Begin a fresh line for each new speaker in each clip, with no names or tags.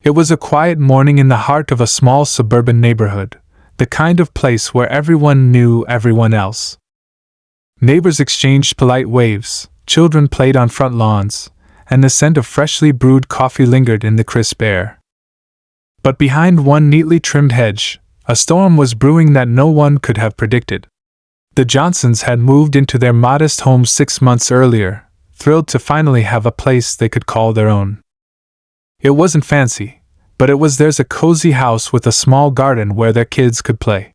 It was a quiet morning in the heart of a small suburban neighborhood, the kind of place where everyone knew everyone else. Neighbors exchanged polite waves, children played on front lawns, and the scent of freshly brewed coffee lingered in the crisp air. But behind one neatly trimmed hedge, a storm was brewing that no one could have predicted. The Johnsons had moved into their modest home 6 months earlier, thrilled to finally have a place they could call their own. It wasn't fancy, but it was theirs, a cozy house with a small garden where their kids could play.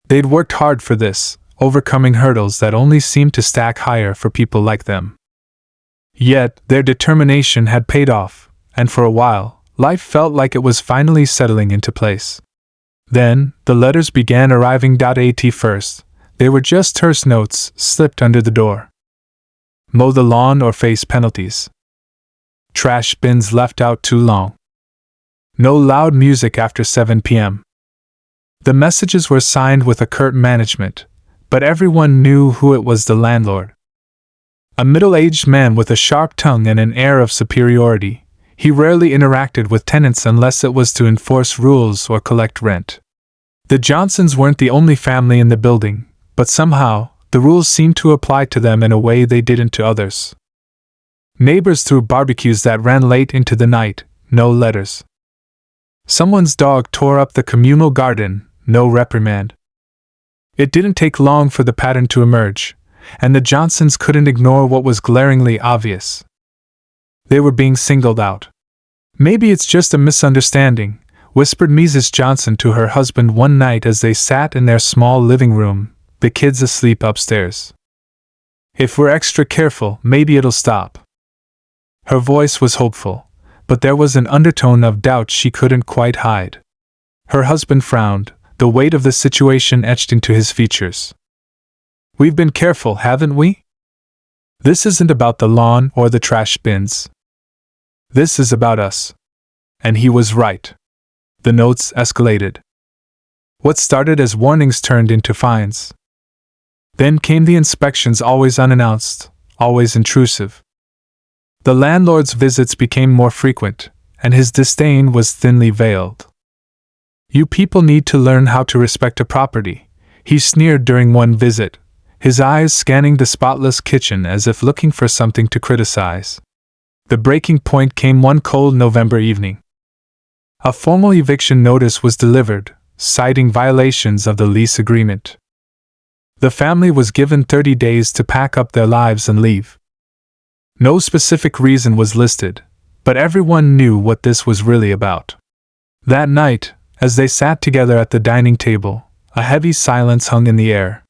They'd worked hard for this, overcoming hurdles that only seemed to stack higher for people like them. Yet, their determination had paid off, and for a while, life felt like it was finally settling into place. Then, the letters began arriving. At first, they were just terse notes slipped under the door. Mow the lawn or face penalties. Trash bins left out too long. No loud music after 7 p.m. The messages were signed with a curt management, but everyone knew who it was: the landlord. A middle-aged man with a sharp tongue and an air of superiority, he rarely interacted with tenants unless it was to enforce rules or collect rent. The Johnsons weren't the only family in the building, but somehow, the rules seemed to apply to them in a way they didn't to others. Neighbors threw barbecues that ran late into the night, no letters. Someone's dog tore up the communal garden, no reprimand. It didn't take long for the pattern to emerge, and the Johnsons couldn't ignore what was glaringly obvious. They were being singled out. "Maybe it's just a misunderstanding," whispered Mrs. Johnson to her husband one night as they sat in their small living room, the kids asleep upstairs. "If we're extra careful, maybe it'll stop." Her voice was hopeful, but there was an undertone of doubt she couldn't quite hide. Her husband frowned, the weight of the situation etched into his features. "We've been careful, haven't we? This isn't about the lawn or the trash bins. This is about us." And he was right. The notes escalated. What started as warnings turned into fines. Then came the inspections, always unannounced, always intrusive. The landlord's visits became more frequent, and his disdain was thinly veiled. "You people need to learn how to respect a property," he sneered during one visit, his eyes scanning the spotless kitchen as if looking for something to criticize. The breaking point came one cold November evening. A formal eviction notice was delivered, citing violations of the lease agreement. The family was given 30 days to pack up their lives and leave. No specific reason was listed, but everyone knew what this was really about. That night, as they sat together at the dining table, a heavy silence hung in the air.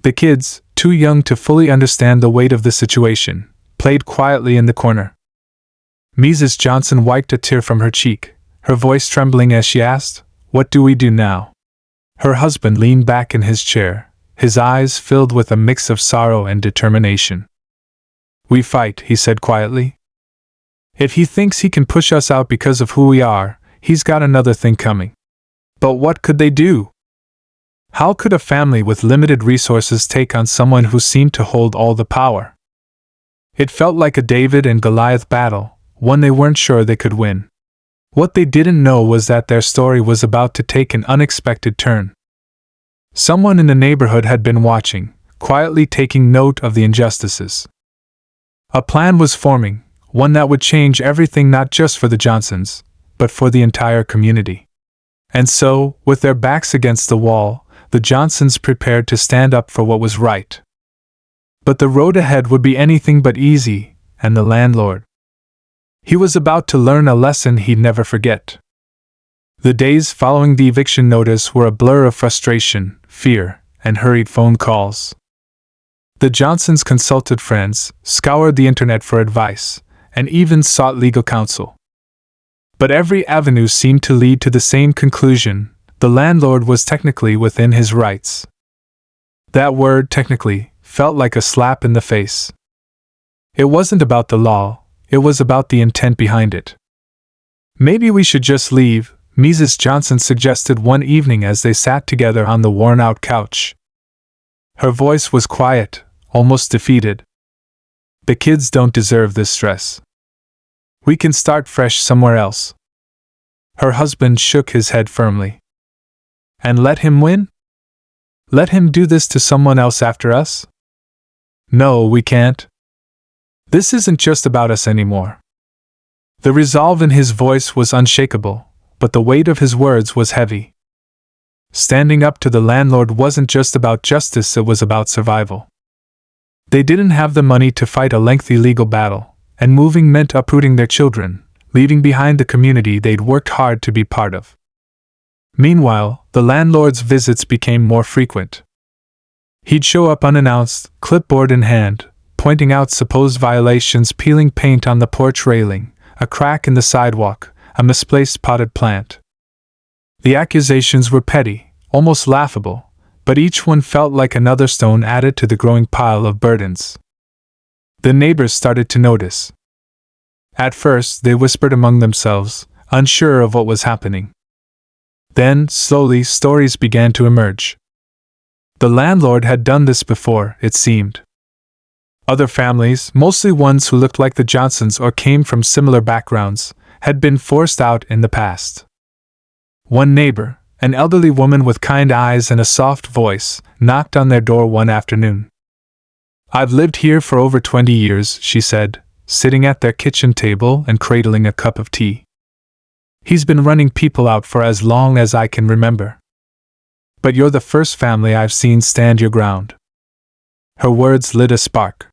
The kids, too young to fully understand the weight of the situation, played quietly in the corner. Mrs. Johnson wiped a tear from her cheek, her voice trembling as she asked, "What do we do now?" Her husband leaned back in his chair, his eyes filled with a mix of sorrow and determination. "We fight," he said quietly. "If he thinks he can push us out because of who we are, he's got another thing coming." But what could they do? How could a family with limited resources take on someone who seemed to hold all the power? It felt like a David and Goliath battle, one they weren't sure they could win. What they didn't know was that their story was about to take an unexpected turn. Someone in the neighborhood had been watching, quietly taking note of the injustices. A plan was forming, one that would change everything, not just for the Johnsons, but for the entire community. And so, with their backs against the wall, the Johnsons prepared to stand up for what was right. But the road ahead would be anything but easy, and the landlord. He was about to learn a lesson he'd never forget. The days following the eviction notice were a blur of frustration, fear, and hurried phone calls. The Johnsons consulted friends, scoured the internet for advice, and even sought legal counsel. But every avenue seemed to lead to the same conclusion: the landlord was technically within his rights. That word, technically, felt like a slap in the face. It wasn't about the law, it was about the intent behind it. "Maybe we should just leave," Mrs. Johnson suggested one evening as they sat together on the worn-out couch. Her voice was quiet, almost defeated. "The kids don't deserve this stress. We can start fresh somewhere else." Her husband shook his head firmly. And let him win? Let him do this to someone else after us? No, we can't. This isn't just about us anymore. The resolve in his voice was unshakable, but the weight of his words was heavy. Standing up to the landlord wasn't just about justice, it was about survival. They didn't have the money to fight a lengthy legal battle, and moving meant uprooting their children, leaving behind the community they'd worked hard to be part of. Meanwhile, the landlord's visits became more frequent. He'd show up unannounced, clipboard in hand, pointing out supposed violations, peeling paint on the porch railing, a crack in the sidewalk, a misplaced potted plant. The accusations were petty, almost laughable, but each one felt like another stone added to the growing pile of burdens. The neighbors started to notice. At first, they whispered among themselves, unsure of what was happening. Then, slowly, stories began to emerge. The landlord had done this before, it seemed. Other families, mostly ones who looked like the Johnsons or came from similar backgrounds, had been forced out in the past. One neighbor, an elderly woman with kind eyes and a soft voice, knocked on their door one afternoon. "I've lived here for over 20 years," she said, sitting at their kitchen table and cradling a cup of tea. "He's been running people out for as long as I can remember. But you're the first family I've seen stand your ground." Her words lit a spark.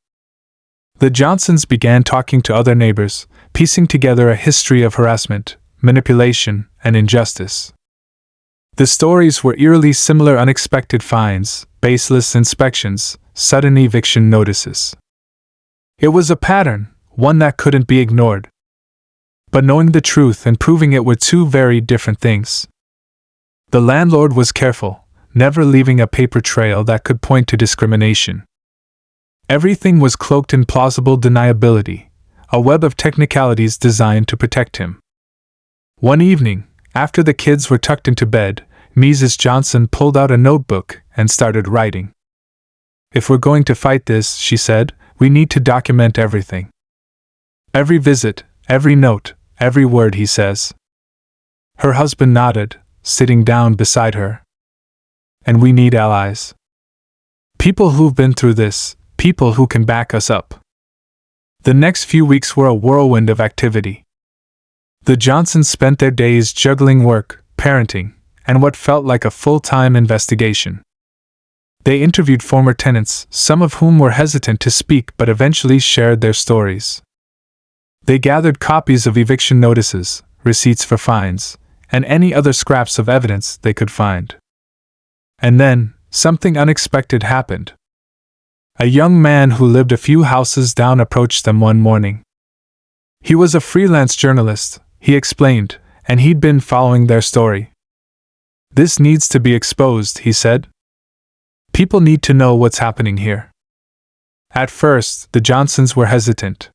The Johnsons began talking to other neighbors, piecing together a history of harassment, manipulation, and injustice. The stories were eerily similar: unexpected fines, baseless inspections, sudden eviction notices. It was a pattern, one that couldn't be ignored. But knowing the truth and proving it were two very different things. The landlord was careful, never leaving a paper trail that could point to discrimination. Everything was cloaked in plausible deniability, a web of technicalities designed to protect him. One evening, after the kids were tucked into bed, Mrs. Johnson pulled out a notebook and started writing. "If we're going to fight this," she said, "we need to document everything. Every visit, every note, every word he says." Her husband nodded, sitting down beside her. "And we need allies. People who've been through this, people who can back us up." The next few weeks were a whirlwind of activity. The Johnsons spent their days juggling work, parenting, and what felt like a full-time investigation. They interviewed former tenants, some of whom were hesitant to speak but eventually shared their stories. They gathered copies of eviction notices, receipts for fines, and any other scraps of evidence they could find. And then, something unexpected happened. A young man who lived a few houses down approached them one morning. He was a freelance journalist, he explained, and he'd been following their story. "This needs to be exposed," he said. "People need to know what's happening here." At first, the Johnsons were hesitant.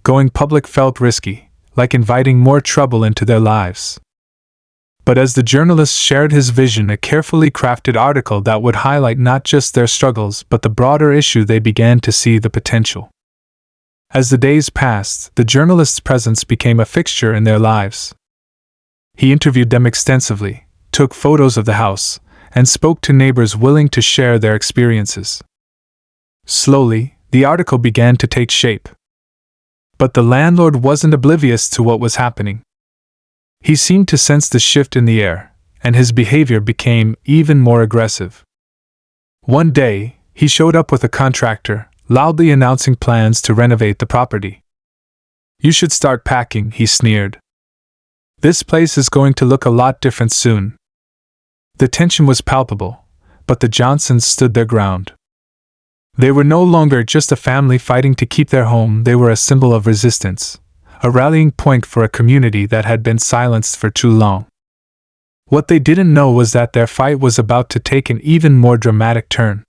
Going public felt risky, like inviting more trouble into their lives. But as the journalist shared his vision, a carefully crafted article that would highlight not just their struggles but the broader issue, they began to see the potential. As the days passed, the journalist's presence became a fixture in their lives. He interviewed them extensively, took photos of the house, and spoke to neighbors willing to share their experiences. Slowly, the article began to take shape. But the landlord wasn't oblivious to what was happening. He seemed to sense the shift in the air, and his behavior became even more aggressive. One day, he showed up with a contractor, loudly announcing plans to renovate the property. "You should start packing," he sneered. "This place is going to look a lot different soon." The tension was palpable, but the Johnsons stood their ground. They were no longer just a family fighting to keep their home, they were a symbol of resistance, a rallying point for a community that had been silenced for too long. What they didn't know was that their fight was about to take an even more dramatic turn.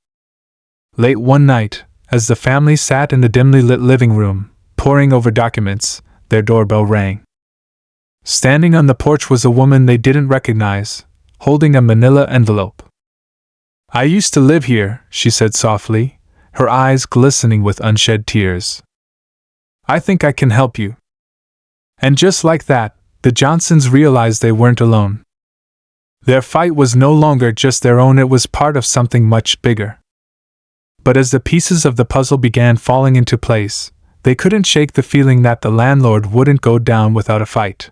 Late one night, as the family sat in the dimly lit living room, poring over documents, their doorbell rang. Standing on the porch was a woman they didn't recognize, holding a manila envelope. "I used to live here," she said softly, her eyes glistening with unshed tears. "I think I can help you." And just like that, the Johnsons realized they weren't alone. Their fight was no longer just their own, it was part of something much bigger. But as the pieces of the puzzle began falling into place, they couldn't shake the feeling that the landlord wouldn't go down without a fight.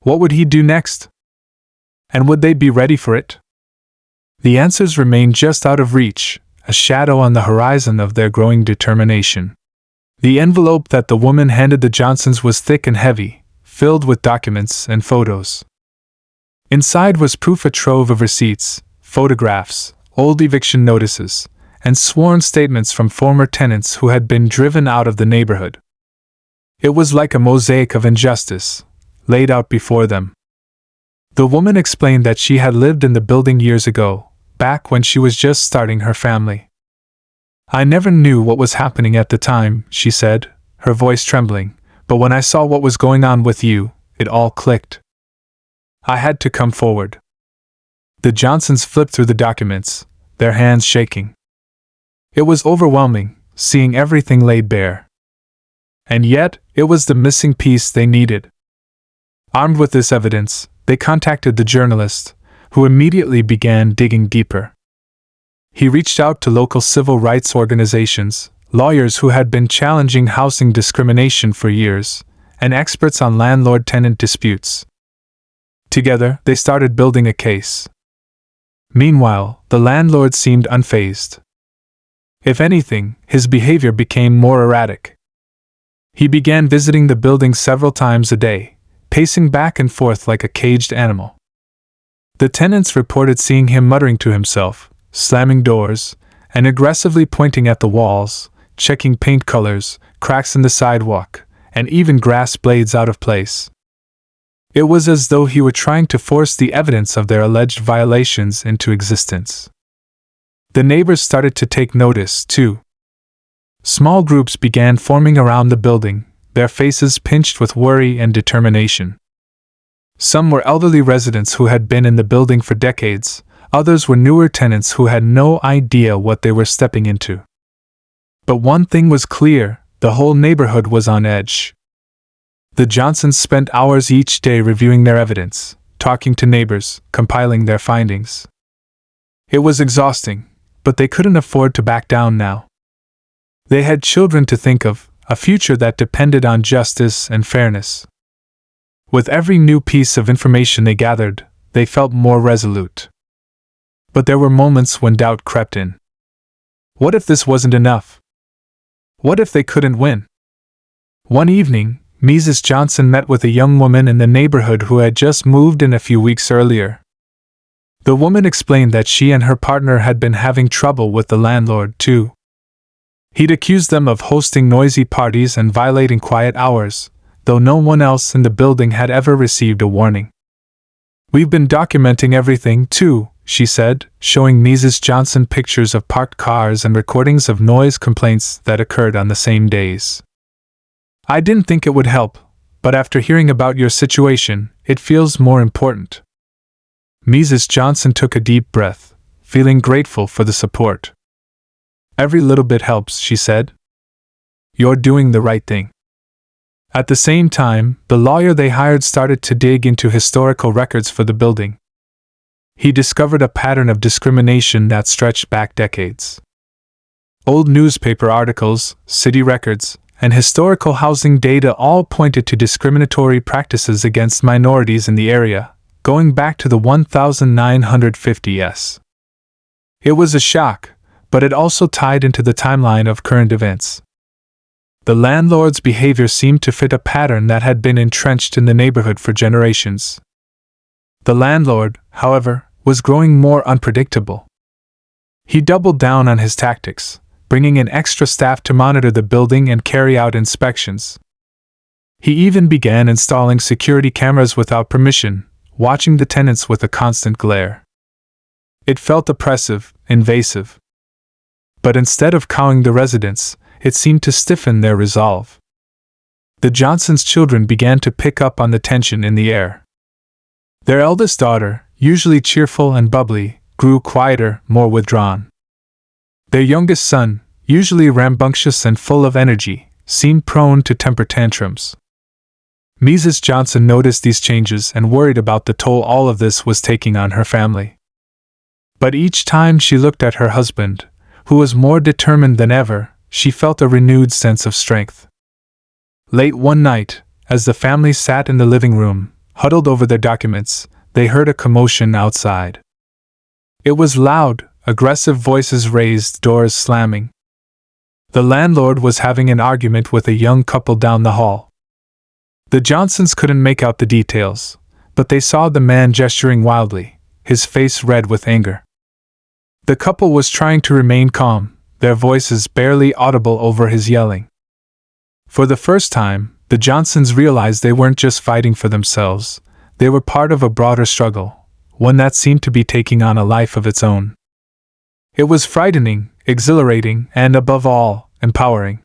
What would he do next? And would they be ready for it? The answers remained just out of reach, a shadow on the horizon of their growing determination. The envelope that the woman handed the Johnsons was thick and heavy, filled with documents and photos. Inside was proof, a trove of receipts, photographs, old eviction notices, and sworn statements from former tenants who had been driven out of the neighborhood. It was like a mosaic of injustice, laid out before them. The woman explained that she had lived in the building years ago, back when she was just starting her family. "I never knew what was happening at the time," she said, her voice trembling, "but when I saw what was going on with you, it all clicked. I had to come forward." The Johnsons flipped through the documents, their hands shaking. It was overwhelming, seeing everything laid bare. And yet, it was the missing piece they needed. Armed with this evidence, they contacted the journalist, who immediately began digging deeper. He reached out to local civil rights organizations, lawyers who had been challenging housing discrimination for years, and experts on landlord-tenant disputes. Together, they started building a case. Meanwhile, the landlord seemed unfazed. If anything, his behavior became more erratic. He began visiting the building several times a day, pacing back and forth like a caged animal. The tenants reported seeing him muttering to himself, slamming doors, and aggressively pointing at the walls, checking paint colors, cracks in the sidewalk, and even grass blades out of place. It was as though he were trying to force the evidence of their alleged violations into existence. The neighbors started to take notice, too. Small groups began forming around the building, their faces pinched with worry and determination. Some were elderly residents who had been in the building for decades, others were newer tenants who had no idea what they were stepping into. But one thing was clear, the whole neighborhood was on edge. The Johnsons spent hours each day reviewing their evidence, talking to neighbors, compiling their findings. It was exhausting, but they couldn't afford to back down now. They had children to think of, a future that depended on justice and fairness. With every new piece of information they gathered, they felt more resolute. But there were moments when doubt crept in. What if this wasn't enough? What if they couldn't win? One evening, Mrs. Johnson met with a young woman in the neighborhood who had just moved in a few weeks earlier. The woman explained that she and her partner had been having trouble with the landlord, too. He'd accused them of hosting noisy parties and violating quiet hours, though no one else in the building had ever received a warning. "We've been documenting everything, too," she said, showing Mrs. Johnson pictures of parked cars and recordings of noise complaints that occurred on the same days. "I didn't think it would help, but after hearing about your situation, it feels more important." Mrs. Johnson took a deep breath, feeling grateful for the support. "Every little bit helps," she said. "You're doing the right thing." At the same time, the lawyer they hired started to dig into historical records for the building. He discovered a pattern of discrimination that stretched back decades. Old newspaper articles, city records, and historical housing data all pointed to discriminatory practices against minorities in the area, going back to the 1950s. It was a shock, but it also tied into the timeline of current events. The landlord's behavior seemed to fit a pattern that had been entrenched in the neighborhood for generations. The landlord, however, was growing more unpredictable. He doubled down on his tactics, bringing in extra staff to monitor the building and carry out inspections. He even began installing security cameras without permission, watching the tenants with a constant glare. It felt oppressive, invasive. But instead of cowing the residents, it seemed to stiffen their resolve. The Johnsons' children began to pick up on the tension in the air. Their eldest daughter, usually cheerful and bubbly, grew quieter, more withdrawn. Their youngest son, usually rambunctious and full of energy, seemed prone to temper tantrums. Mrs. Johnson noticed these changes and worried about the toll all of this was taking on her family. But each time she looked at her husband, who was more determined than ever, she felt a renewed sense of strength. Late one night, as the family sat in the living room, huddled over their documents, they heard a commotion outside. It was loud, aggressive voices raised, doors slamming. The landlord was having an argument with a young couple down the hall. The Johnsons couldn't make out the details, but they saw the man gesturing wildly, his face red with anger. The couple was trying to remain calm, their voices barely audible over his yelling. For the first time, the Johnsons realized they weren't just fighting for themselves, they were part of a broader struggle, one that seemed to be taking on a life of its own. It was frightening, exhilarating, and above all, empowering.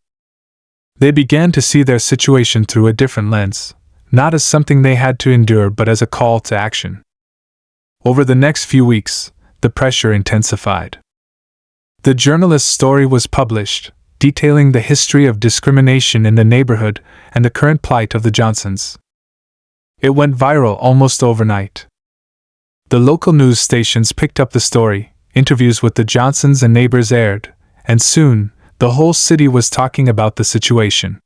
They began to see their situation through a different lens, not as something they had to endure but as a call to action. Over the next few weeks, the pressure intensified. The journalist's story was published, detailing the history of discrimination in the neighborhood and the current plight of the Johnsons. It went viral almost overnight. The local news stations picked up the story, interviews with the Johnsons and neighbors aired, and soon, the whole city was talking about the situation.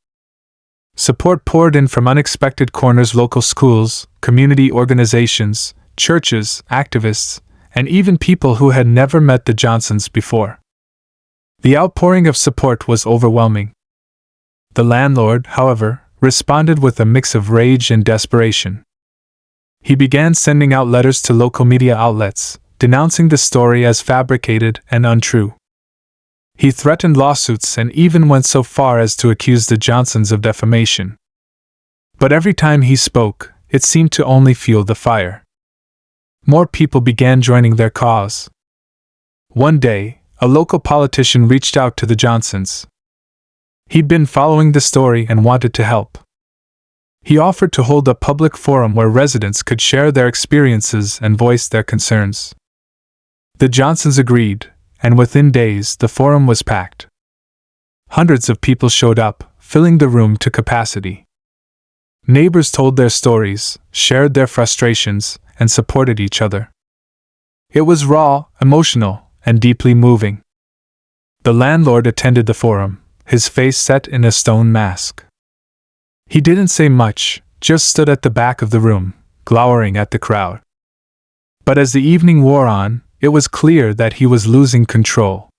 Support poured in from unexpected corners: local schools, community organizations, churches, activists, and even people who had never met the Johnsons before. The outpouring of support was overwhelming. The landlord, however, responded with a mix of rage and desperation. He began sending out letters to local media outlets, denouncing the story as fabricated and untrue. He threatened lawsuits and even went so far as to accuse the Johnsons of defamation. But every time he spoke, it seemed to only fuel the fire. More people began joining their cause. One day, a local politician reached out to the Johnsons. He'd been following the story and wanted to help. He offered to hold a public forum where residents could share their experiences and voice their concerns. The Johnsons agreed, and within days the forum was packed. Hundreds of people showed up, filling the room to capacity. Neighbors told their stories, shared their frustrations, and supported each other. It was raw, emotional, and deeply moving. The landlord attended the forum, his face set in a stone mask. He didn't say much, just stood at the back of the room, glowering at the crowd. But as the evening wore on, it was clear that he was losing control.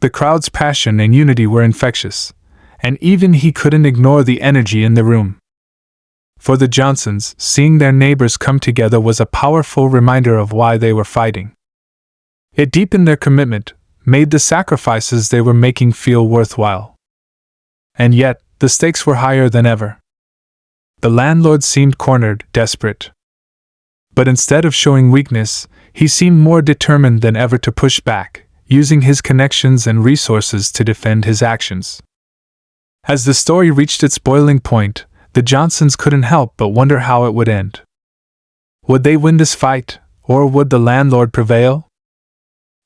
The crowd's passion and unity were infectious, and even he couldn't ignore the energy in the room. For the Johnsons, seeing their neighbors come together was a powerful reminder of why they were fighting. It deepened their commitment, made the sacrifices they were making feel worthwhile. And yet, the stakes were higher than ever. The landlord seemed cornered, desperate. But instead of showing weakness, he seemed more determined than ever to push back, using his connections and resources to defend his actions. As the story reached its boiling point, the Johnsons couldn't help but wonder how it would end. Would they win this fight, or would the landlord prevail?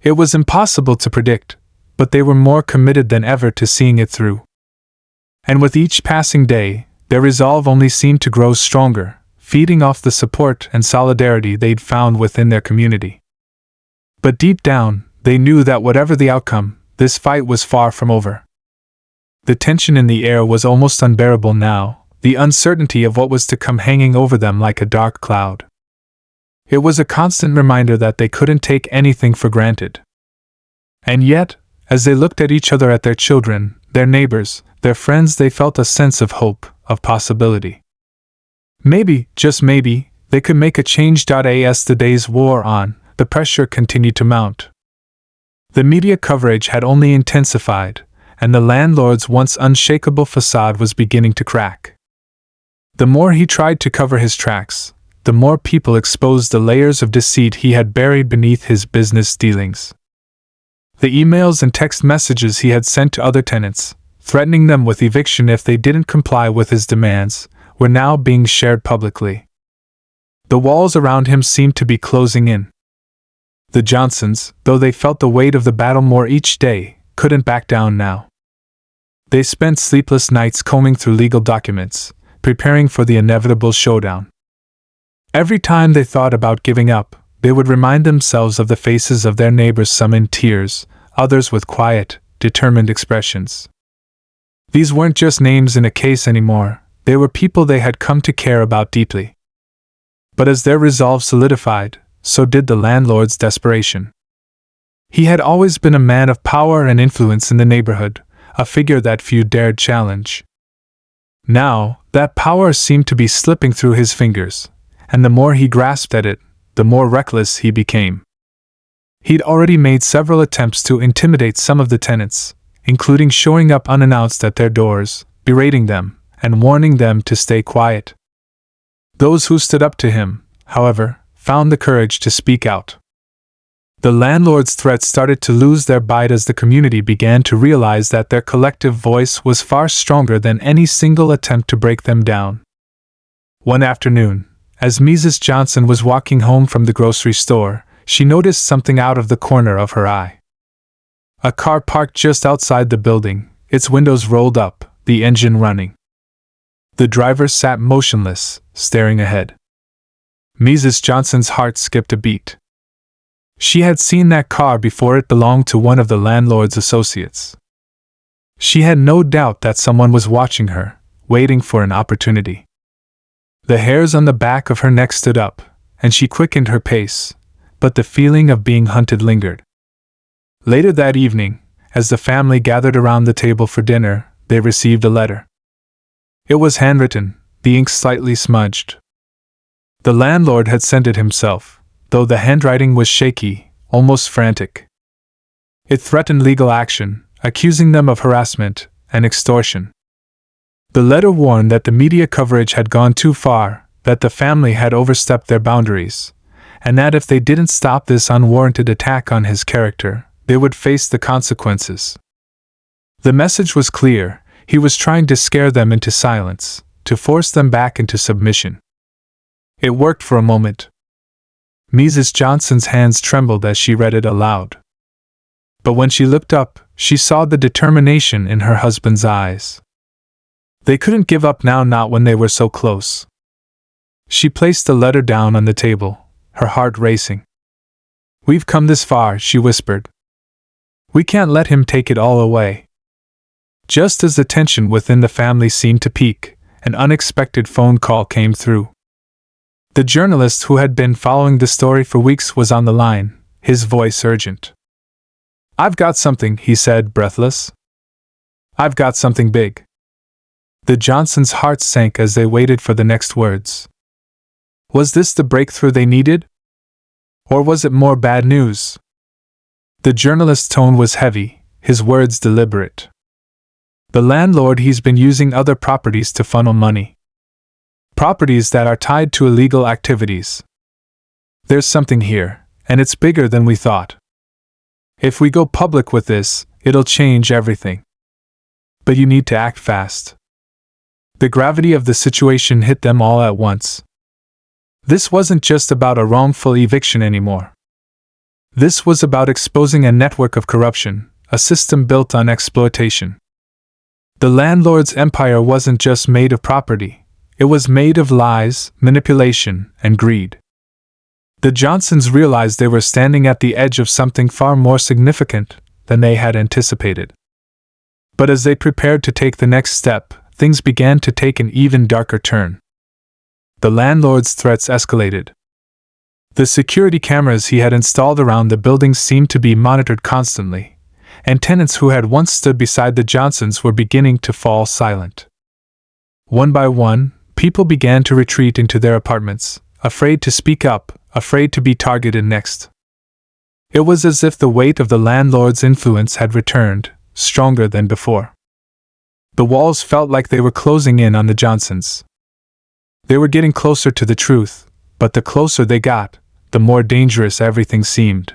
It was impossible to predict, but they were more committed than ever to seeing it through. And with each passing day, their resolve only seemed to grow stronger, feeding off the support and solidarity they'd found within their community. But deep down, they knew that whatever the outcome, this fight was far from over. The tension in the air was almost unbearable now, the uncertainty of what was to come hanging over them like a dark cloud. It was a constant reminder that they couldn't take anything for granted. And yet, as they looked at each other, at their children, their neighbors, their friends, they felt a sense of hope, of possibility. Maybe, just maybe, they could make a change. As the days wore on, the pressure continued to mount. The media coverage had only intensified, and the landlord's once unshakable facade was beginning to crack. The more he tried to cover his tracks, the more people exposed the layers of deceit he had buried beneath his business dealings. The emails and text messages he had sent to other tenants, threatening them with eviction if they didn't comply with his demands, were now being shared publicly. The walls around him seemed to be closing in. The Johnsons, though they felt the weight of the battle more each day, couldn't back down now. They spent sleepless nights combing through legal documents, preparing for the inevitable showdown. Every time they thought about giving up, they would remind themselves of the faces of their neighbors, some in tears, others with quiet, determined expressions. These weren't just names in a case anymore, they were people they had come to care about deeply. But as their resolve solidified, so did the landlord's desperation. He had always been a man of power and influence in the neighborhood, a figure that few dared challenge. Now, that power seemed to be slipping through his fingers, and the more he grasped at it, the more reckless he became. He'd already made several attempts to intimidate some of the tenants, including showing up unannounced at their doors, berating them, and warning them to stay quiet. Those who stood up to him, however, found the courage to speak out. The landlord's threats started to lose their bite as the community began to realize that their collective voice was far stronger than any single attempt to break them down. One afternoon, as Mrs. Johnson was walking home from the grocery store, she noticed something out of the corner of her eye. A car parked just outside the building, its windows rolled up, the engine running. The driver sat motionless, staring ahead. Mrs. Johnson's heart skipped a beat. She had seen that car before. It belonged to one of the landlord's associates. She had no doubt that someone was watching her, waiting for an opportunity. The hairs on the back of her neck stood up, and she quickened her pace, but the feeling of being hunted lingered. Later that evening, as the family gathered around the table for dinner, they received a letter. It was handwritten, the ink slightly smudged. The landlord had sent it himself, though the handwriting was shaky, almost frantic. It threatened legal action, accusing them of harassment and extortion. The letter warned that the media coverage had gone too far, that the family had overstepped their boundaries, and that if they didn't stop this unwarranted attack on his character, they would face the consequences. The message was clear: he was trying to scare them into silence, to force them back into submission. It worked for a moment. Mrs. Johnson's hands trembled as she read it aloud. But when she looked up, she saw the determination in her husband's eyes. They couldn't give up now, not when they were so close. She placed the letter down on the table, her heart racing. "We've come this far," she whispered. "We can't let him take it all away." Just as the tension within the family seemed to peak, an unexpected phone call came through. The journalist who had been following the story for weeks was on the line, his voice urgent. "I've got something," he said, breathless. "I've got something big." The Johnsons' hearts sank as they waited for the next words. Was this the breakthrough they needed? Or was it more bad news? The journalist's tone was heavy, his words deliberate. "The landlord, he's been using other properties to funnel money. Properties that are tied to illegal activities. There's something here, and it's bigger than we thought. If we go public with this, it'll change everything. But you need to act fast." The gravity of the situation hit them all at once. This wasn't just about a wrongful eviction anymore. This was about exposing a network of corruption, a system built on exploitation. The landlord's empire wasn't just made of property. It was made of lies, manipulation, and greed. The Johnsons realized they were standing at the edge of something far more significant than they had anticipated. But as they prepared to take the next step, things began to take an even darker turn. The landlord's threats escalated. The security cameras he had installed around the building seemed to be monitored constantly, and tenants who had once stood beside the Johnsons were beginning to fall silent. One by one, people began to retreat into their apartments, afraid to speak up, afraid to be targeted next. It was as if the weight of the landlord's influence had returned, stronger than before. The walls felt like they were closing in on the Johnsons. They were getting closer to the truth, but the closer they got, the more dangerous everything seemed.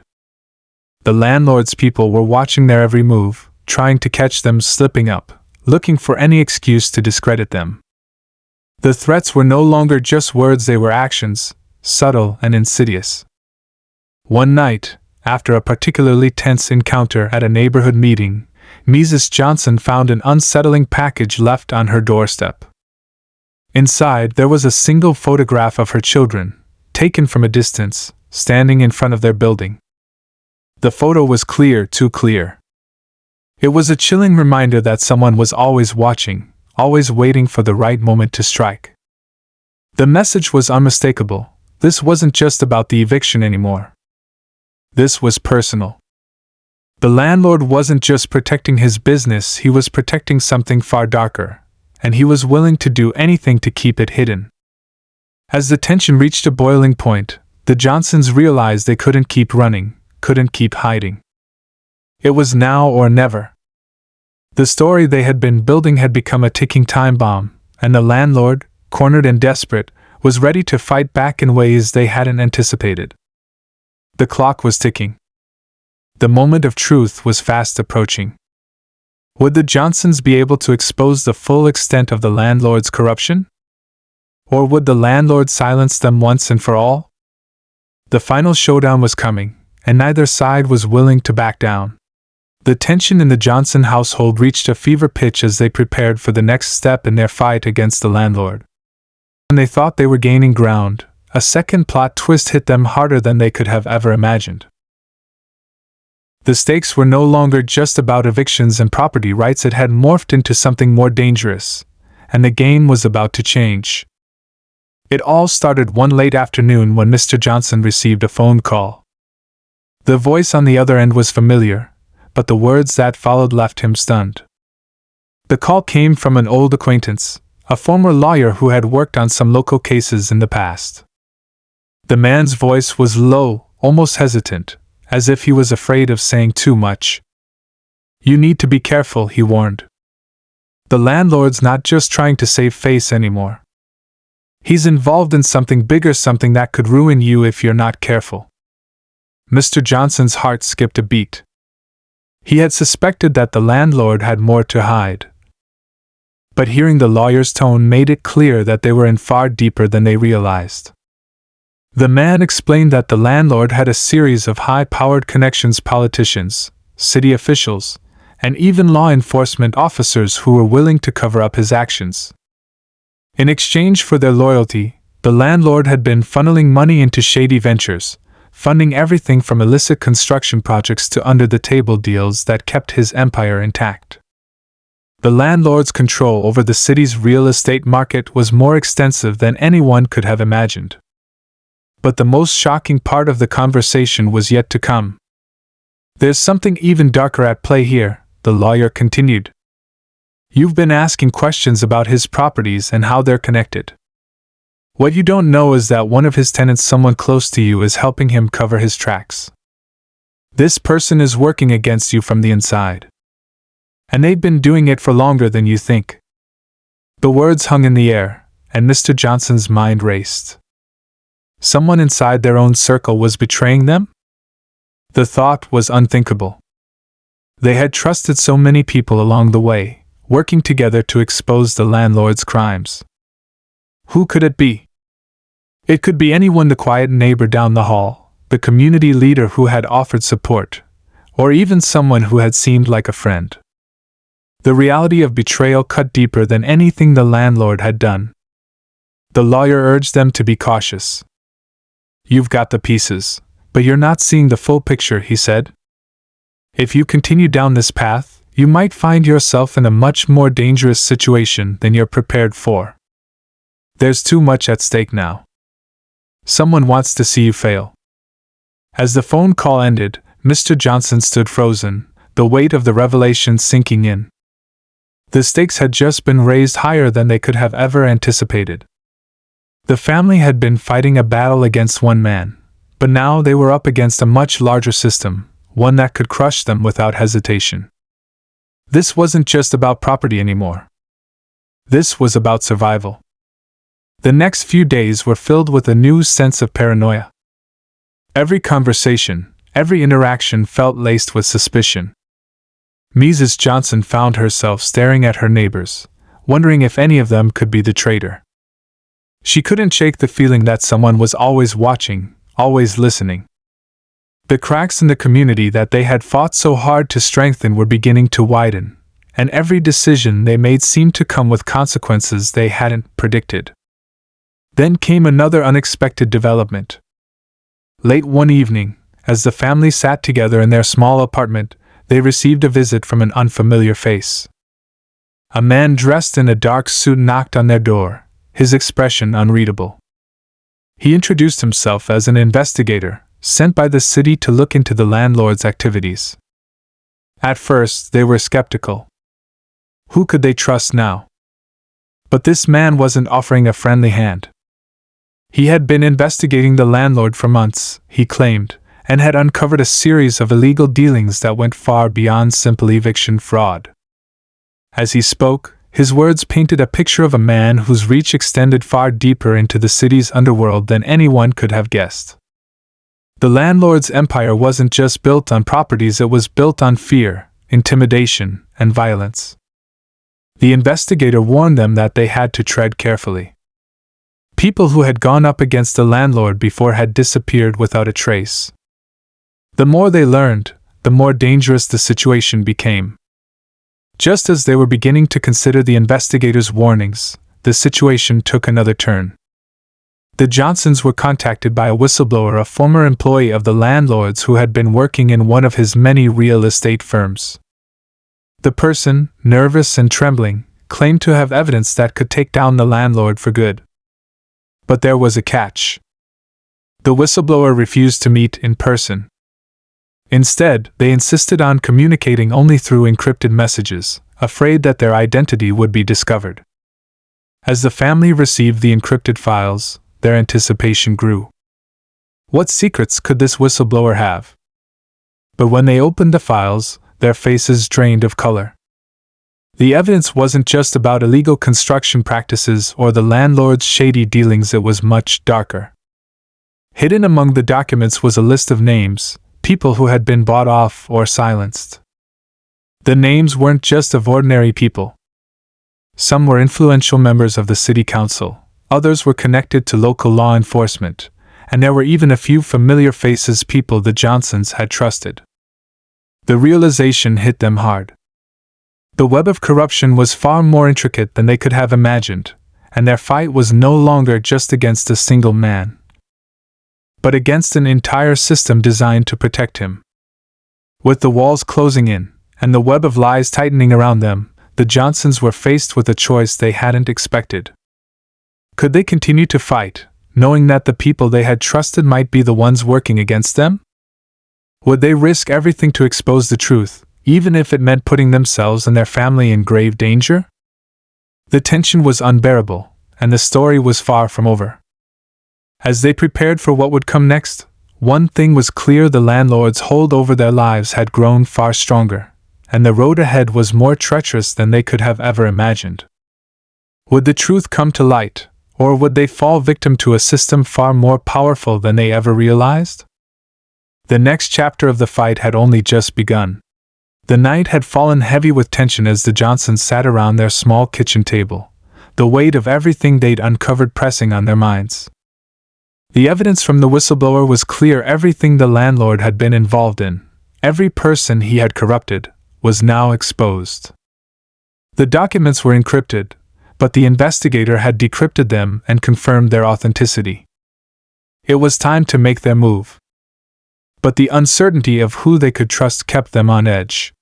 The landlord's people were watching their every move, trying to catch them slipping up, looking for any excuse to discredit them. The threats were no longer just words, they were actions, subtle and insidious. One night, after a particularly tense encounter at a neighborhood meeting, Mrs. Johnson found an unsettling package left on her doorstep. Inside, there was a single photograph of her children, taken from a distance, standing in front of their building. The photo was clear, too clear. It was a chilling reminder that someone was always watching, always waiting for the right moment to strike. The message was unmistakable. This wasn't just about the eviction anymore. This was personal. The landlord wasn't just protecting his business, he was protecting something far darker, and he was willing to do anything to keep it hidden. As the tension reached a boiling point, the Johnsons realized they couldn't keep running, couldn't keep hiding. It was now or never. The story they had been building had become a ticking time bomb, and the landlord, cornered and desperate, was ready to fight back in ways they hadn't anticipated. The clock was ticking. The moment of truth was fast approaching. Would the Johnsons be able to expose the full extent of the landlord's corruption? Or would the landlord silence them once and for all? The final showdown was coming, and neither side was willing to back down. The tension in the Johnson household reached a fever pitch as they prepared for the next step in their fight against the landlord. When they thought they were gaining ground, a second plot twist hit them harder than they could have ever imagined. The stakes were no longer just about evictions and property rights, it had morphed into something more dangerous, and the game was about to change. It all started one late afternoon when Mr. Johnson received a phone call. The voice on the other end was familiar, but the words that followed left him stunned. The call came from an old acquaintance, a former lawyer who had worked on some local cases in the past. The man's voice was low, almost hesitant, as if he was afraid of saying too much. "You need to be careful," he warned. "The landlord's not just trying to save face anymore. He's involved in something bigger, something that could ruin you if you're not careful." Mr. Johnson's heart skipped a beat. He had suspected that the landlord had more to hide. But hearing the lawyer's tone made it clear that they were in far deeper than they realized. The man explained that the landlord had a series of high-powered connections, politicians, city officials, and even law enforcement officers who were willing to cover up his actions. In exchange for their loyalty, the landlord had been funneling money into shady ventures, funding everything from illicit construction projects to under-the-table deals that kept his empire intact. The landlord's control over the city's real estate market was more extensive than anyone could have imagined. But the most shocking part of the conversation was yet to come. "There's something even darker at play here," the lawyer continued. "You've been asking questions about his properties and how they're connected. What you don't know is that one of his tenants, someone close to you, is helping him cover his tracks. This person is working against you from the inside. And they've been doing it for longer than you think." The words hung in the air, and Mr. Johnson's mind raced. Someone inside their own circle was betraying them? The thought was unthinkable. They had trusted so many people along the way, working together to expose the landlord's crimes. Who could it be? It could be anyone, the quiet neighbor down the hall, the community leader who had offered support, or even someone who had seemed like a friend. The reality of betrayal cut deeper than anything the landlord had done. The lawyer urged them to be cautious. "You've got the pieces, but you're not seeing the full picture," he said. "If you continue down this path, you might find yourself in a much more dangerous situation than you're prepared for. There's too much at stake now. Someone wants to see you fail." As the phone call ended, Mr. Johnson stood frozen, the weight of the revelation sinking in. The stakes had just been raised higher than they could have ever anticipated. The family had been fighting a battle against one man, but now they were up against a much larger system, one that could crush them without hesitation. This wasn't just about property anymore. This was about survival. The next few days were filled with a new sense of paranoia. Every conversation, every interaction felt laced with suspicion. Mrs. Johnson found herself staring at her neighbors, wondering if any of them could be the traitor. She couldn't shake the feeling that someone was always watching, always listening. The cracks in the community that they had fought so hard to strengthen were beginning to widen, and every decision they made seemed to come with consequences they hadn't predicted. Then came another unexpected development. Late one evening, as the family sat together in their small apartment, they received a visit from an unfamiliar face. A man dressed in a dark suit knocked on their door, his expression unreadable. He introduced himself as an investigator, sent by the city to look into the landlord's activities. At first, they were skeptical. Who could they trust now? But this man wasn't offering a friendly hand. He had been investigating the landlord for months, he claimed, and had uncovered a series of illegal dealings that went far beyond simple eviction fraud. As he spoke, his words painted a picture of a man whose reach extended far deeper into the city's underworld than anyone could have guessed. The landlord's empire wasn't just built on properties, it was built on fear, intimidation, and violence. The investigator warned them that they had to tread carefully. People who had gone up against the landlord before had disappeared without a trace. The more they learned, the more dangerous the situation became. Just as they were beginning to consider the investigators' warnings, the situation took another turn. The Johnsons were contacted by a whistleblower, a former employee of the landlord's who had been working in one of his many real estate firms. The person, nervous and trembling, claimed to have evidence that could take down the landlord for good. But there was a catch. The whistleblower refused to meet in person. Instead, they insisted on communicating only through encrypted messages, afraid that their identity would be discovered. As the family received the encrypted files, their anticipation grew. What secrets could this whistleblower have? But when they opened the files, their faces drained of color. The evidence wasn't just about illegal construction practices or the landlord's shady dealings, it was much darker. Hidden among the documents was a list of names, people who had been bought off or silenced. The names weren't just of ordinary people. Some were influential members of the city council, others were connected to local law enforcement, and there were even a few familiar faces, people the Johnsons had trusted. The realization hit them hard. The web of corruption was far more intricate than they could have imagined, and their fight was no longer just against a single man, but against an entire system designed to protect him. With the walls closing in, and the web of lies tightening around them, the Johnsons were faced with a choice they hadn't expected. Could they continue to fight, knowing that the people they had trusted might be the ones working against them? Would they risk everything to expose the truth, even if it meant putting themselves and their family in grave danger? The tension was unbearable, and the story was far from over. As they prepared for what would come next, one thing was clear: the landlord's hold over their lives had grown far stronger, and the road ahead was more treacherous than they could have ever imagined. Would the truth come to light, or would they fall victim to a system far more powerful than they ever realized? The next chapter of the fight had only just begun. The night had fallen heavy with tension as the Johnsons sat around their small kitchen table, the weight of everything they'd uncovered pressing on their minds. The evidence from the whistleblower was clear: everything the landlord had been involved in, every person he had corrupted, was now exposed. The documents were encrypted, but the investigator had decrypted them and confirmed their authenticity. It was time to make their move. But the uncertainty of who they could trust kept them on edge.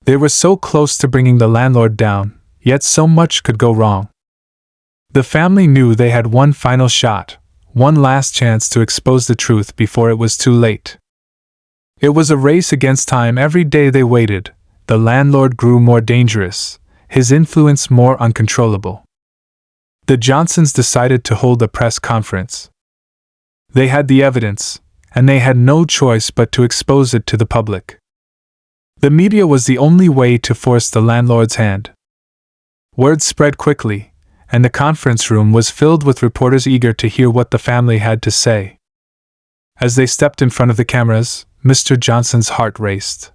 They were so close to bringing the landlord down, yet so much could go wrong. The family knew they had one final shot, one last chance to expose the truth before it was too late. It was a race against time. Every day they waited, the landlord grew more dangerous, his influence more uncontrollable. The Johnsons decided to hold a press conference. They had the evidence, and they had no choice but to expose it to the public. The media was the only way to force the landlord's hand. Word spread quickly, and the conference room was filled with reporters eager to hear what the family had to say. As they stepped in front of the cameras, Mr. Johnson's heart raced.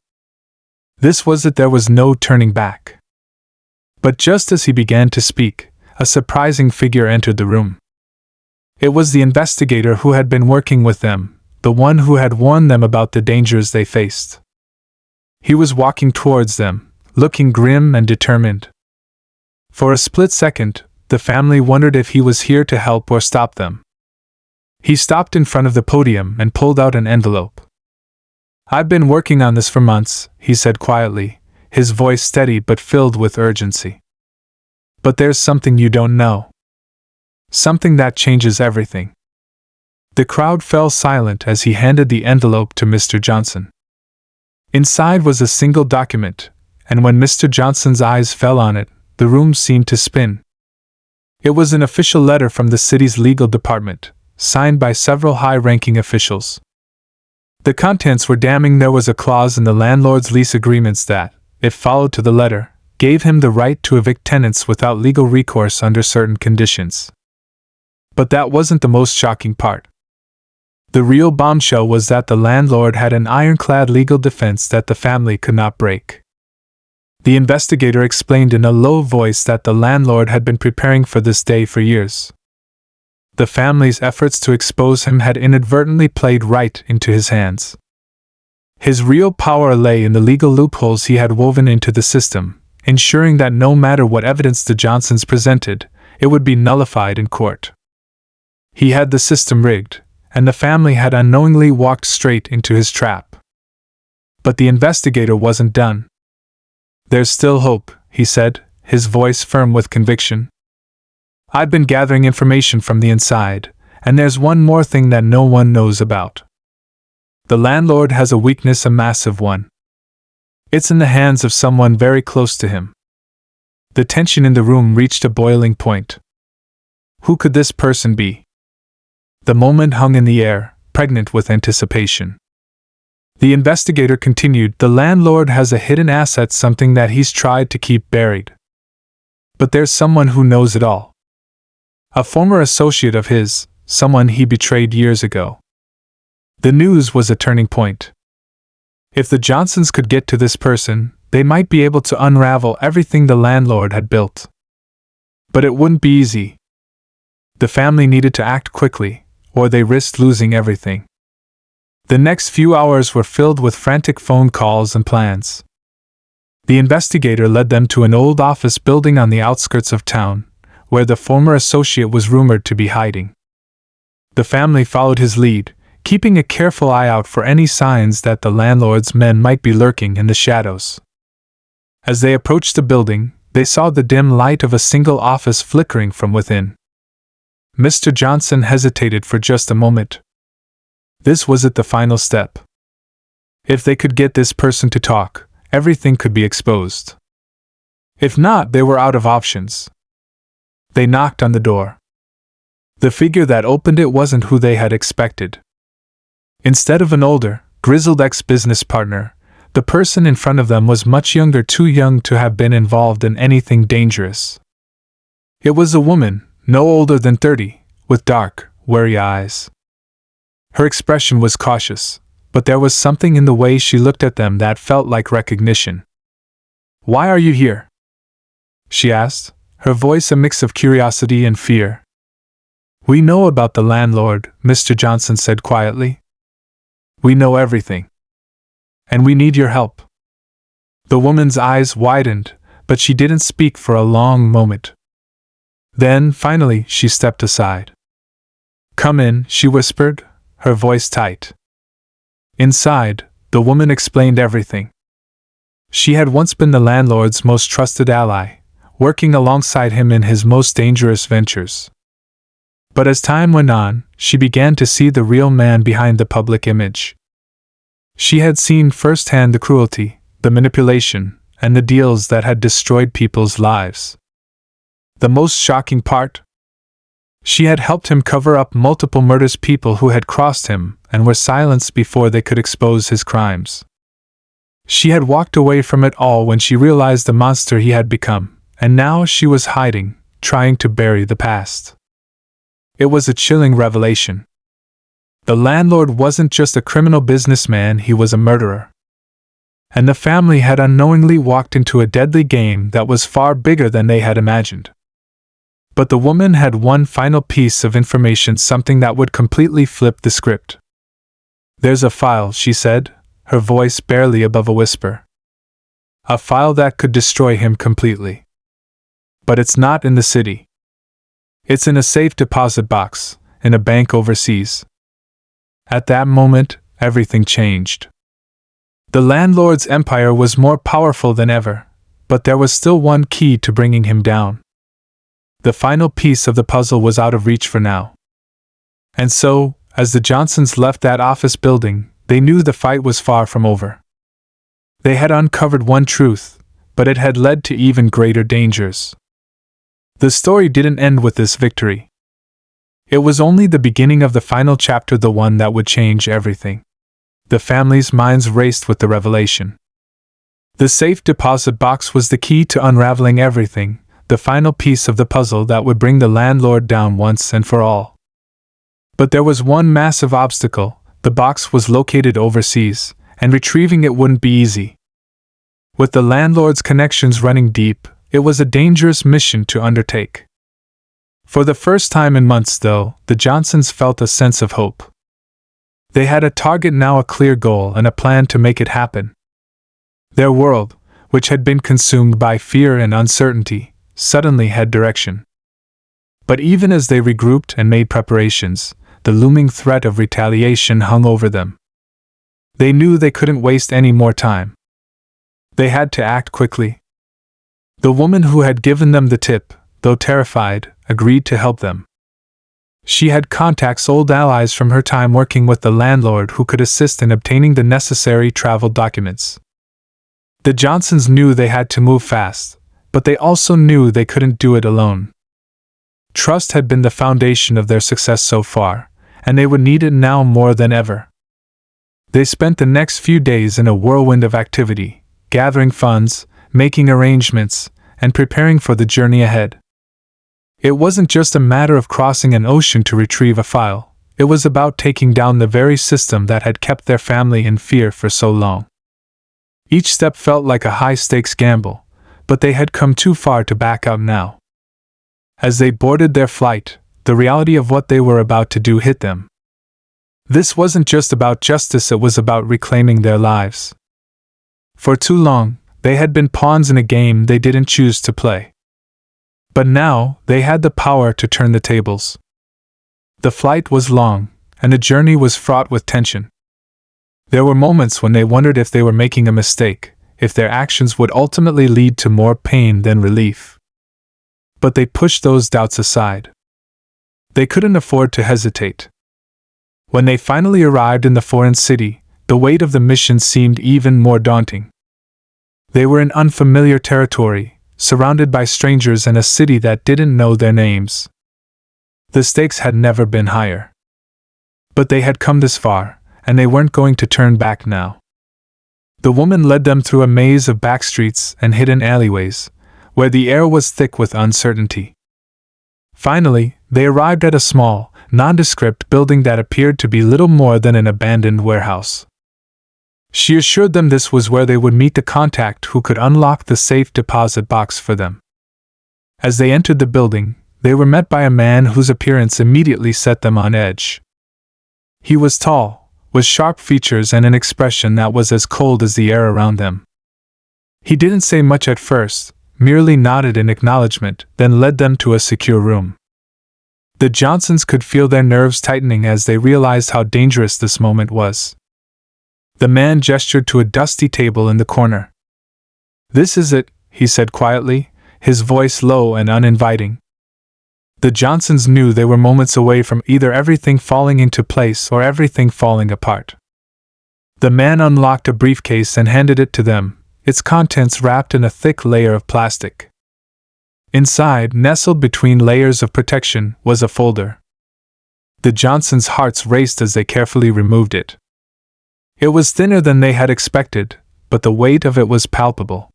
This was it, there was no turning back. But just as he began to speak, a surprising figure entered the room. It was the investigator who had been working with them, the one who had warned them about the dangers they faced. He was walking towards them, looking grim and determined. For a split second, the family wondered if he was here to help or stop them. He stopped in front of the podium and pulled out an envelope. "I've been working on this for months," he said quietly, his voice steady but filled with urgency. "But there's something you don't know. Something that changes everything." The crowd fell silent as he handed the envelope to Mr. Johnson. Inside was a single document, and when Mr. Johnson's eyes fell on it, the room seemed to spin. It was an official letter from the city's legal department, signed by several high-ranking officials. The contents were damning. There was a clause in the landlord's lease agreements that, if followed to the letter, gave him the right to evict tenants without legal recourse under certain conditions. But that wasn't the most shocking part. The real bombshell was that the landlord had an ironclad legal defense that the family could not break. The investigator explained in a low voice that the landlord had been preparing for this day for years. The family's efforts to expose him had inadvertently played right into his hands. His real power lay in the legal loopholes he had woven into the system, ensuring that no matter what evidence the Johnsons presented, it would be nullified in court. He had the system rigged, and the family had unknowingly walked straight into his trap. But the investigator wasn't done. "There's still hope," he said, his voice firm with conviction. "I've been gathering information from the inside, and there's one more thing that no one knows about. The landlord has a weakness, a massive one. It's in the hands of someone very close to him." The tension in the room reached a boiling point. Who could this person be? The moment hung in the air, pregnant with anticipation. The investigator continued, "The landlord has a hidden asset, something that he's tried to keep buried. But there's someone who knows it all. A former associate of his, someone he betrayed years ago." The news was a turning point. If the Johnsons could get to this person, they might be able to unravel everything the landlord had built. But it wouldn't be easy. The family needed to act quickly, or they risked losing everything. The next few hours were filled with frantic phone calls and plans. The investigator led them to an old office building on the outskirts of town, where the former associate was rumored to be hiding. The family followed his lead, keeping a careful eye out for any signs that the landlord's men might be lurking in the shadows. As they approached the building, they saw the dim light of a single office flickering from within. Mr. Johnson hesitated for just a moment. This was it, the final step. If they could get this person to talk, everything could be exposed. If not, they were out of options. They knocked on the door. The figure that opened it wasn't who they had expected. Instead of an older, grizzled ex-business partner, the person in front of them was much younger, too young to have been involved in anything dangerous. It was a woman, no older than 30, with dark, wary eyes. Her expression was cautious, but there was something in the way she looked at them that felt like recognition. "Why are you here?" she asked, her voice a mix of curiosity and fear. "We know about the landlord," Mr. Johnson said quietly. "We know everything. And we need your help." The woman's eyes widened, but she didn't speak for a long moment. Then, finally, she stepped aside. "Come in," she whispered, her voice tight. Inside, the woman explained everything. She had once been the landlord's most trusted ally, working alongside him in his most dangerous ventures. But as time went on, she began to see the real man behind the public image. She had seen firsthand the cruelty, the manipulation, and the deals that had destroyed people's lives. The most shocking part? She had helped him cover up multiple murders, people who had crossed him and were silenced before they could expose his crimes. She had walked away from it all when she realized the monster he had become, and now she was hiding, trying to bury the past. It was a chilling revelation. The landlord wasn't just a criminal businessman, he was a murderer. And the family had unknowingly walked into a deadly game that was far bigger than they had imagined. But the woman had one final piece of information, something that would completely flip the script. "There's a file," she said, her voice barely above a whisper. a file that could destroy him completely. But it's not in the city. It's in a safe deposit box, in a bank overseas. At that moment, everything changed. The landlord's empire was more powerful than ever, but there was still one key to bringing him down. The final piece of the puzzle was out of reach for now. And so, as the Johnsons left that office building, they knew the fight was far from over. They had uncovered one truth, but it had led to even greater dangers. The story didn't end with this victory. It was only the beginning of the final chapter, the one that would change everything. The family's minds raced with the revelation. The safe deposit box was the key to unraveling everything, the final piece of the puzzle that would bring the landlord down once and for all. But there was one massive obstacle: the box was located overseas, and retrieving it wouldn't be easy. With the landlord's connections running deep, it was a dangerous mission to undertake. For the first time in months, though, the Johnsons felt a sense of hope. They had a target now, a clear goal, and a plan to make it happen. Their world, which had been consumed by fear and uncertainty, suddenly had direction. But even as they regrouped and made preparations, the looming threat of retaliation hung over them. They knew they couldn't waste any more time. They had to act quickly. The woman who had given them the tip, though terrified, agreed to help them. She had contacts, old allies from her time working with the landlord, who could assist in obtaining the necessary travel documents. The Johnsons knew they had to move fast, but they also knew they couldn't do it alone. Trust had been the foundation of their success so far, and they would need it now more than ever. They spent the next few days in a whirlwind of activity, gathering funds, making arrangements, and preparing for the journey ahead. It wasn't just a matter of crossing an ocean to retrieve a file, it was about taking down the very system that had kept their family in fear for so long. Each step felt like a high-stakes gamble, but they had come too far to back out now. As they boarded their flight, the reality of what they were about to do hit them. This wasn't just about justice, it was about reclaiming their lives. For too long, they had been pawns in a game they didn't choose to play. But now, they had the power to turn the tables. The flight was long, and the journey was fraught with tension. There were moments when they wondered if they were making a mistake, if their actions would ultimately lead to more pain than relief. But they pushed those doubts aside. They couldn't afford to hesitate. When they finally arrived in the foreign city, the weight of the mission seemed even more daunting. They were in unfamiliar territory, surrounded by strangers in a city that didn't know their names. The stakes had never been higher. But they had come this far, and they weren't going to turn back now. The woman led them through a maze of back streets and hidden alleyways, where the air was thick with uncertainty. Finally, they arrived at a small, nondescript building that appeared to be little more than an abandoned warehouse. She assured them this was where they would meet the contact who could unlock the safe deposit box for them. As they entered the building, they were met by a man whose appearance immediately set them on edge. He was tall, with sharp features and an expression that was as cold as the air around them. He didn't say much at first, merely nodded in acknowledgement, then led them to a secure room. The Johnsons could feel their nerves tightening as they realized how dangerous this moment was. The man gestured to a dusty table in the corner. "This is it," he said quietly, his voice low and uninviting. The Johnsons knew they were moments away from either everything falling into place or everything falling apart. The man unlocked a briefcase and handed it to them, its contents wrapped in a thick layer of plastic. Inside, nestled between layers of protection, was a folder. The Johnsons' hearts raced as they carefully removed it. It was thinner than they had expected, but the weight of it was palpable.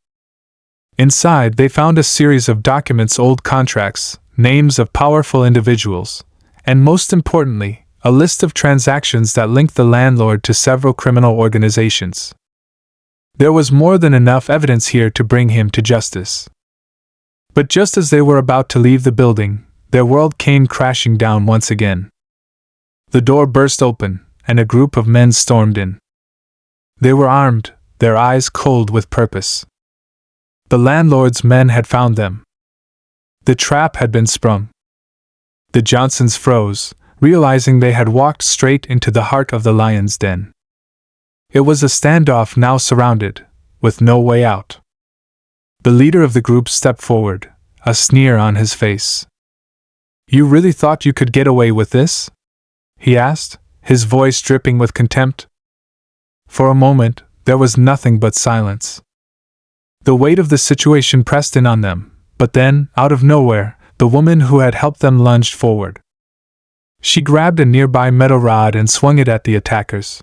Inside, they found a series of documents, old contracts, names of powerful individuals, and most importantly, a list of transactions that linked the landlord to several criminal organizations. There was more than enough evidence here to bring him to justice. But just as they were about to leave the building, their world came crashing down once again. The door burst open, and a group of men stormed in. They were armed, their eyes cold with purpose. The landlord's men had found them. The trap had been sprung. The Johnsons froze, realizing they had walked straight into the heart of the lion's den. It was a standoff now surrounded, with no way out. The leader of the group stepped forward, a sneer on his face. "You really thought you could get away with this?" he asked, his voice dripping with contempt. For a moment, there was nothing but silence. The weight of the situation pressed in on them, but then, out of nowhere, the woman who had helped them lunged forward. She grabbed a nearby metal rod and swung it at the attackers.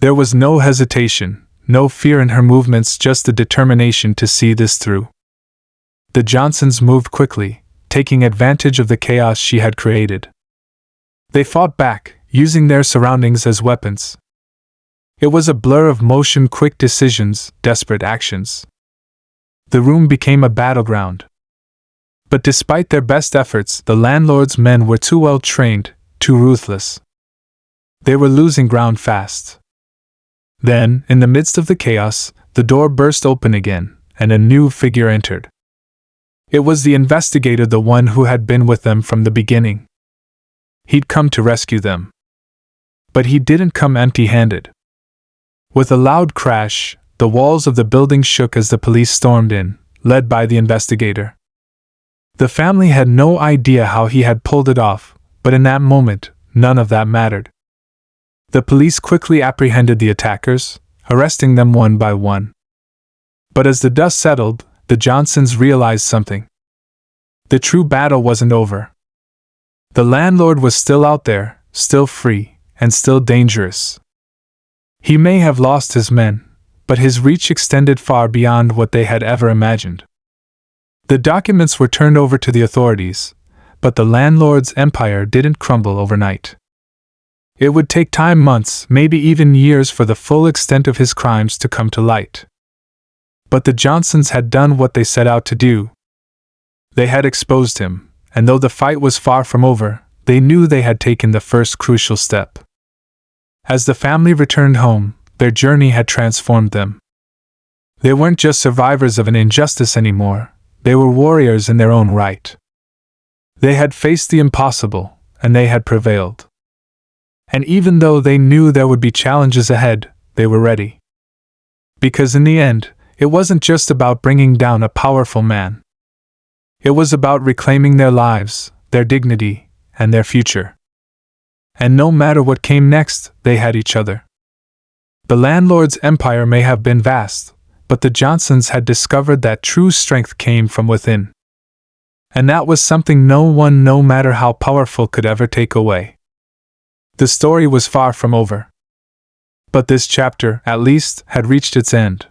There was no hesitation, no fear in her movements, just a determination to see this through. The Johnsons moved quickly, taking advantage of the chaos she had created. They fought back, using their surroundings as weapons. It was a blur of motion, quick decisions, desperate actions. The room became a battleground. But despite their best efforts, the landlord's men were too well trained, too ruthless. They were losing ground fast. Then, in the midst of the chaos, the door burst open again, and a new figure entered. It was the investigator, the one who had been with them from the beginning. He'd come to rescue them. But he didn't come empty-handed. With a loud crash, the walls of the building shook as the police stormed in, led by the investigator. The family had no idea how he had pulled it off, but in that moment, none of that mattered. The police quickly apprehended the attackers, arresting them one by one. But as the dust settled, the Johnsons realized something. The true battle wasn't over. The landlord was still out there, still free, and still dangerous. He may have lost his men, but his reach extended far beyond what they had ever imagined. The documents were turned over to the authorities, but the landlord's empire didn't crumble overnight. It would take time, months, maybe even years, for the full extent of his crimes to come to light. But the Johnsons had done what they set out to do. They had exposed him, and though the fight was far from over, they knew they had taken the first crucial step. As the family returned home, their journey had transformed them. They weren't just survivors of an injustice anymore, they were warriors in their own right. They had faced the impossible, and they had prevailed. And even though they knew there would be challenges ahead, they were ready. Because in the end, it wasn't just about bringing down a powerful man. It was about reclaiming their lives, their dignity, and their future. And no matter what came next, they had each other. The landlord's empire may have been vast, but the Johnsons had discovered that true strength came from within. And that was something no one, no matter how powerful, could ever take away. The story was far from over. But this chapter, at least, had reached its end.